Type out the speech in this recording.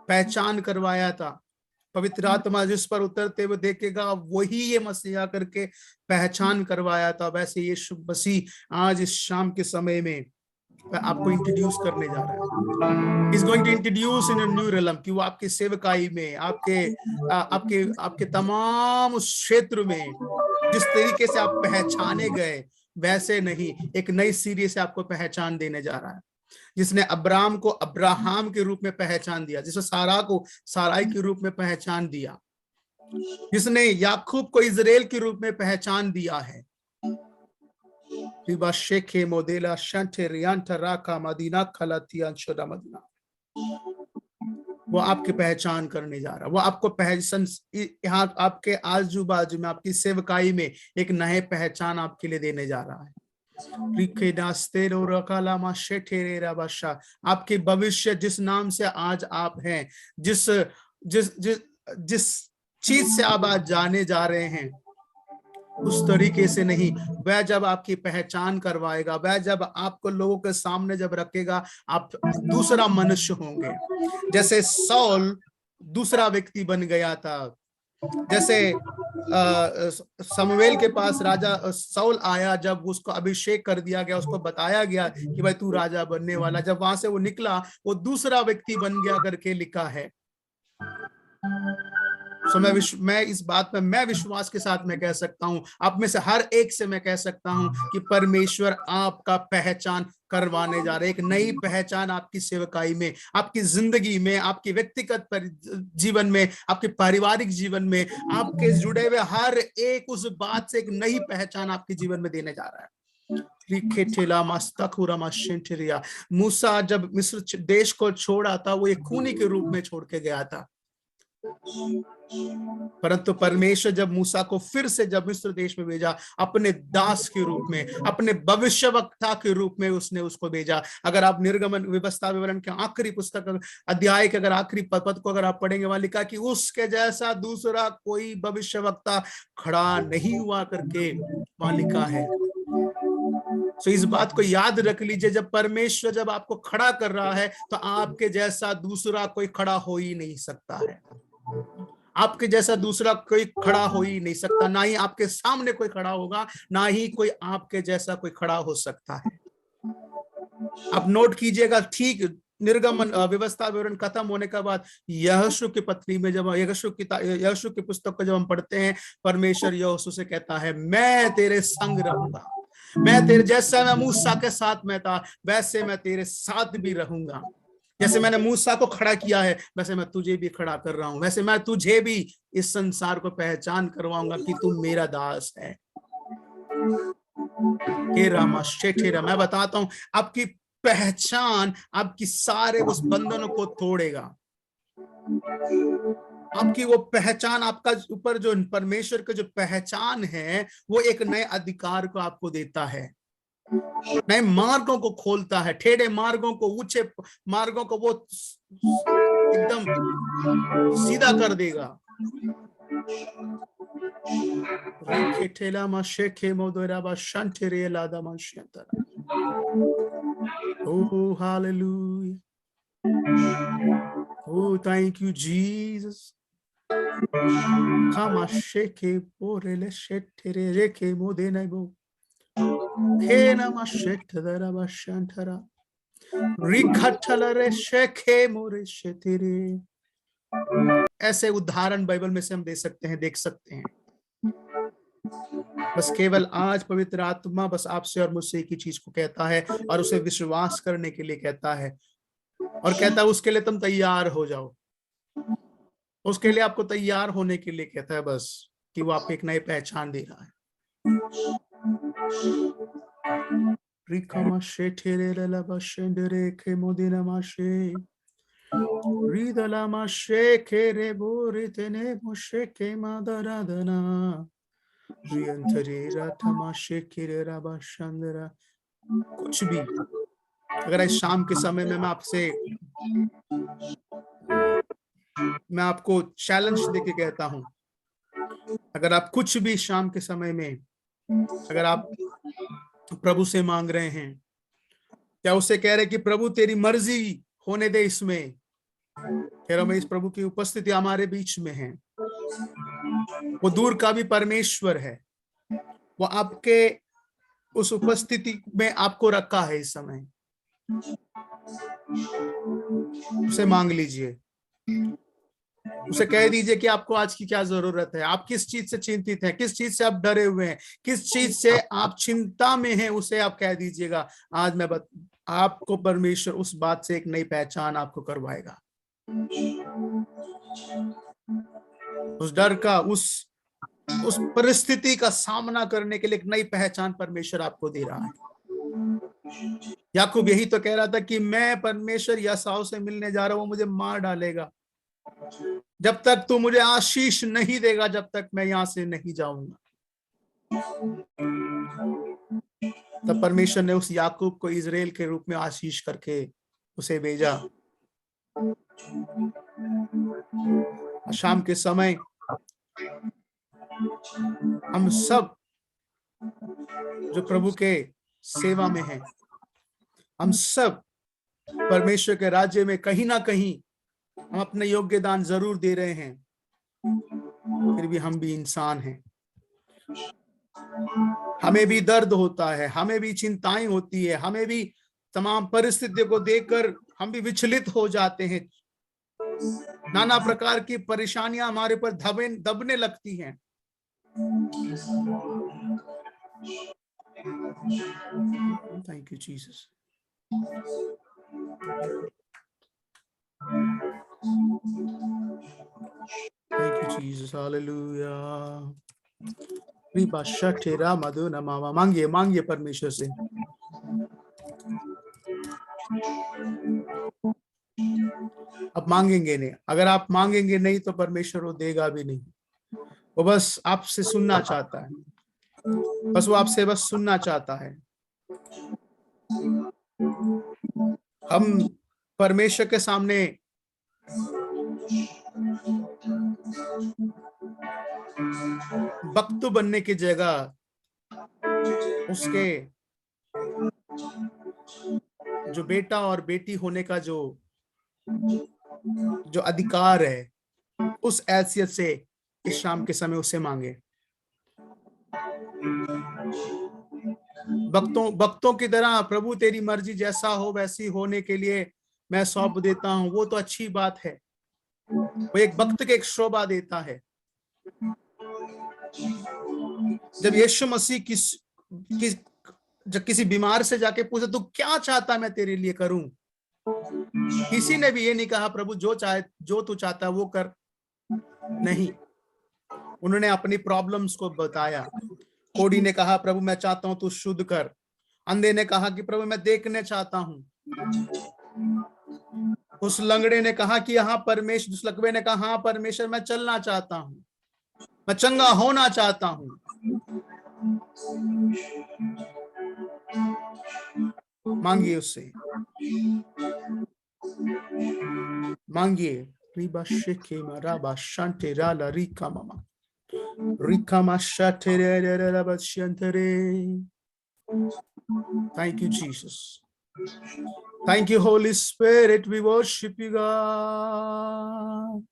पहचान करवाया था। पवित्र आत्मा जिस पर उतरते हुए देखेगा वही ये मसीहा करके पहचान करवाया था। वैसे यीशु मसीह आज इस शाम के समय में आपको इंट्रोड्यूस करने जा रहा है। He's going to introduce in a new realm कि वो आपकी सेवकाई में, आपके तमाम उस क्षेत्र में जिस तरीके से आप पहचाने गए वैसे नहीं, एक नई सीरीज से आपको पहचान देने जा रहा है। जिसने अब्राम को अब्राहम के रूप में पहचान दिया, जिसने सारा को साराई के रूप में पहचान दिया, जिसने याकूब को इजराइल के रूप में पहचान दिया है। मोदेला मदीना मदीना, वो आपकी पहचान करने जा रहा है। वो आपको पहचान, यहाँ आपके आजू बाजू में, आपकी सेवकाई में एक नए पहचान आपके लिए देने जा रहा है। आपके भविष्य, जिस नाम से आज आप हैं, जिस जिस जिस जिस चीज से आप आज जाने जा रहे हैं, उस तरीके से नहीं। वह जब आपकी पहचान करवाएगा, वह जब आपको लोगों के सामने जब रखेगा, आप दूसरा मनुष्य होंगे। जैसे सौल दूसरा व्यक्ति बन गया था, जैसे समूएल के पास राजा सौल आया, जब उसको अभिषेक कर दिया गया, उसको बताया गया कि भाई तू राजा बनने वाला, जब वहां से वो निकला, वो दूसरा व्यक्ति बन गया करके लिखा है। सो मैं इस बात में मैं विश्वास के साथ मैं कह सकता हूं, आप में से हर एक से मैं कह सकता हूं कि परमेश्वर आपका पहचान करवाने जा रहे, एक नई पहचान आपकी सेवकाई में, आपकी जिंदगी में, आपके व्यक्तिगत जीवन में, आपके पारिवारिक जीवन में, आपके जुड़े हुए हर एक उस बात से एक नई पहचान आपके जीवन में देने जा रहा है। मूसा जब मिस्र देश को छोड़ा था, वो एक खूनी के रूप में छोड़ के गया था, परंतु परमेश्वर जब मूसा को फिर से जब मिस्र देश में भेजा, अपने दास के रूप में, अपने भविष्यवक्ता के रूप में उसने उसको भेजा। अगर आप निर्गमन व्यवस्था विवरण के आखिरी पुस्तक अध्याय के अगर आखिरी पद को अगर आप पढ़ेंगे, वहां लिखा कि उसके जैसा दूसरा कोई भविष्यवक्ता खड़ा नहीं हुआ करके वहां लिखा है। तो इस बात को याद रख लीजिए, जब परमेश्वर जब आपको खड़ा कर रहा है, तो आपके जैसा दूसरा कोई खड़ा हो ही नहीं सकता है। आपके जैसा दूसरा कोई खड़ा हो ही नहीं सकता, ना ही आपके सामने कोई खड़ा होगा, ना ही कोई आपके जैसा कोई खड़ा हो सकता है। आप नोट कीजिएगा, ठीक निर्गमन व्यवस्था विवरण खत्म होने के बाद यहोशू की पत्री में, जब यहोशू की पुस्तक को जब हम पढ़ते हैं, परमेश्वर यहोशू से कहता है, मैं तेरे संग रहूंगा, मैं तेरे जैसा मैं मूसा के साथ में था, वैसे मैं तेरे साथ भी रहूंगा। जैसे मैंने मूसा को खड़ा किया है, वैसे मैं तुझे भी खड़ा कर रहा हूं, वैसे मैं तुझे भी इस संसार को पहचान करवाऊंगा कि तू मेरा दास है। हे रामा शेठेरा, मैं बताता हूं, आपकी पहचान आपकी सारे उस बंधनों को तोड़ेगा। आपकी वो पहचान, आपका ऊपर जो परमेश्वर का जो पहचान है, वो एक नए अधिकार को आपको देता है, नए मार्गों को खोलता है, टेढ़े मार्गों को, ऊंचे मार्गों को वो एकदम सीधा कर देगा। Oh, hallelujah. Oh, thank you, Jesus. Kama sheke porele shetere reke modenebo. Kena mashetara bashantara. Rikatala sheke more shetere. ऐसे उदाहरण बाइबल में से हम दे सकते हैं, देख सकते हैं। बस केवल आज पवित्र आत्मा बस आपसे और मुझसे एक ही चीज को कहता है, और उसे विश्वास करने के लिए कहता है, और कहता है उसके लिए तुम तैयार हो जाओ। उसके लिए आपको तैयार होने के लिए कहता है, बस कि वो आपको एक नई पहचान दे रहा है। कुछ भी, अगर इस शाम के समय में मैं आपको चैलेंज देके कहता हूं, अगर आप कुछ भी शाम के समय में अगर आप प्रभु से मांग रहे हैं, क्या उससे कह रहे कि प्रभु तेरी मर्जी होने दे इसमें, फिर में इस प्रभु की उपस्थिति हमारे बीच में है। वो दूर का भी परमेश्वर है, वो आपके उस उपस्थिति में आपको रखा है इस समय। उसे मांग लीजिए, उसे कह दीजिए कि आपको आज की क्या जरूरत है, आप किस चीज से चिंतित हैं, किस चीज से आप डरे हुए हैं, किस चीज से आप चिंता में हैं, उसे आप कह दीजिएगा। आज आपको परमेश्वर उस बात से एक नई पहचान आपको करवाएगा। उस डर का, उस परिस्थिति का सामना करने के लिए एक नई पहचान परमेश्वर आपको दे रहा है। याकूब यही तो कह रहा था कि मैं परमेश्वर यासाव से मिलने जा रहा हूं, वो मुझे मार डालेगा। जब तक तू मुझे आशीष नहीं देगा, जब तक मैं यहां से नहीं जाऊंगा। तब परमेश्वर ने उस याकूब को इजराइल के रूप में आशीष करके उसे भेजा। शाम के समय हम सब जो प्रभु के सेवा में हैं, हम सब परमेश्वर के राज्य में कहीं ना कहीं हम अपने योगदान जरूर दे रहे हैं। फिर भी हम भी इंसान हैं, हमें भी दर्द होता है, हमें भी चिंताएं होती है, हमें भी तमाम परिस्थितियों को देखकर हम भी विचलित हो जाते हैं। नाना प्रकार की परेशानियां हमारे पर दबने लगती हैं। Thank you Jesus. Thank you, Jesus. Hallelujah. मांगिए मांगिए परमेश्वर से। अब मांगेंगे नहीं, अगर आप मांगेंगे नहीं तो परमेश्वर वो देगा भी नहीं। वो बस आपसे सुनना चाहता है, बस वो आपसे बस सुनना चाहता है। हम परमेश्वर के सामने भक्त बनने की जगह उसके जो बेटा और बेटी होने का जो अधिकार है, उस हैसियत से इस शाम के समय उसे मांगे। भक्तों की तरह प्रभु तेरी मर्जी जैसा हो वैसी होने के लिए मैं सौंप देता हूं, वो तो अच्छी बात है, वो एक भक्त के एक शोभा देता है। जब यीशु मसीह जब किसी बीमार से जाके पूछे तू क्या चाहता मैं तेरे लिए करूं, किसी ने भी ये नहीं कहा प्रभु जो तू चाहता वो कर, नहीं, उन्होंने अपनी प्रॉब्लम्स को बताया। कोढ़ी ने कहा प्रभु मैं चाहता हूं तू शुद्ध कर, अंधे ने कहा कि प्रभु मैं देखने चाहता हूं, उस लंगड़े ने कहा कि हाँ परमेश्वर, उस लकवे ने कहा हाँ परमेश्वर मैं चलना चाहता हूं, मैं चंगा होना चाहता हूं। मांगिए उससे, मांगिए। Thank you, Jesus. Thank you, Holy Spirit. We worship you, God.